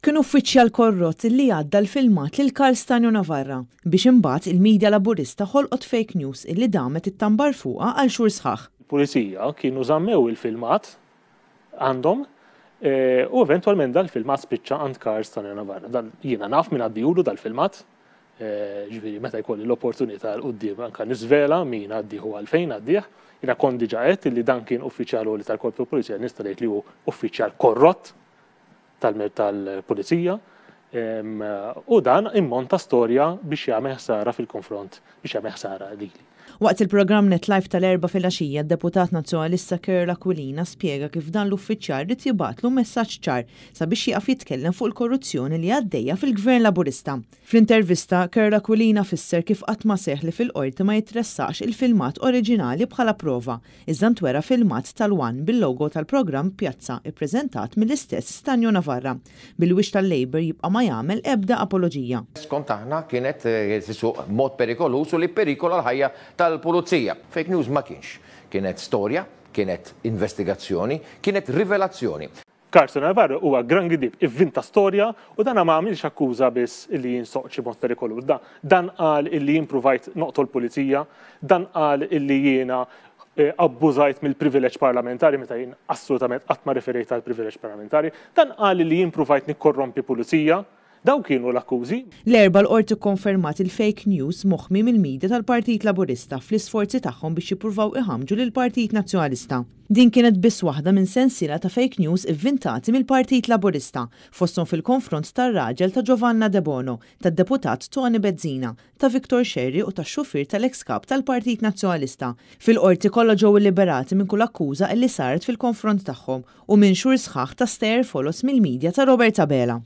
Kien uffiċjal korrott li għadda l-filmat lil Karl Stanjo Navarra biex imbagħad il-medja laburista ħolqot fake news illi damet it-tambar fuqha għal xhur sħaħ. Il-pulizija kienu żammew il-filmat għandhom u eventwalment dal-filmat spiċċa għand Karl Stanjo Navarra. Dan jiena naf min għaddihulu dal-filmat, ġifieri meta jkolli l-opportunità l qudiem anke nisvela min għaddieħu għalfejn għaddieħ. Jiena kont diġà qed li dan kien uffiċjal li tal-Korp tal-Pulizija nista' ngħid li hu uffiċjal korrott tal-Pulizija u dan immonta storja biex jagħmel ħsara fil-konfront, biex jagħmel ħsara lili. Waqt il-programm NetLife tal-4 filgħaxija, d-deputat nazzjonalista Kerl Aquilina spjega kif dan l-uffiċjal rid jibgħatlu messaġġ ċar sabiex jaqaf jitkellem fuq il-korruzzjoni li għaddejja fil-Gvern Laburista. Fl-intervista, Kerl Aquilina fisser kif qatt ma seħħ li fil-qorti ma jitressax il-filmat oriġinali bħala prova, iżda ntwera filmat tal-One bil-logo tal-programm Pjazza ippreżentat mill-istess Stanjo Navarra bil-wix tal-Labor jibqa' ma jagħmel ebda apoloġija. Skont aħna kienet tisuq mod perikolus u li perikola l-ħajja tal-pulizija. Fake news ma kienx. Kienet storja, kienet investigazzjoni, kienet rivelazzjoni. Karl Stanjo Navarra huwa gran gidib ivvinta storja u dan ma għamilx akkuża biss illi jinsoqċi mod perikolus. Dan qal illi jimpruvajt noqtol pulizija, dan qal illi jiena abbużajt mill-privileġġ parlamentari meta jien assolutament qatt ma referejt għal privileġġ parlamentari, dan qal illi jimpruvajt nikkorrompi pulizija. Daw kienu l-akkużi. L-erba l-qorti konfermat il-fake news moħħmi mill-medja tal-Partit Laburista fl-isforzi tagħhom biex jippruvaw iħammġu lill-Partit Nazzjonalista. Din kienet biss waħda minn sensiela ta' fake news ivvintati mill-Partit Laburista, fosthom fil-konfront tar-raġel ta' Giovanna De Bono, tad-deputat Tony Bezzina, ta' Victor Sherry u tax-xufier tal-ex kap tal-Partit Nazzjonalista. Fil-qorti kollha ġew liberati minn kull akkuża li saret fil-konfront tagħhom u minn xhur sħaħ ta' stejer folos mill-medja ta' Robert Abela.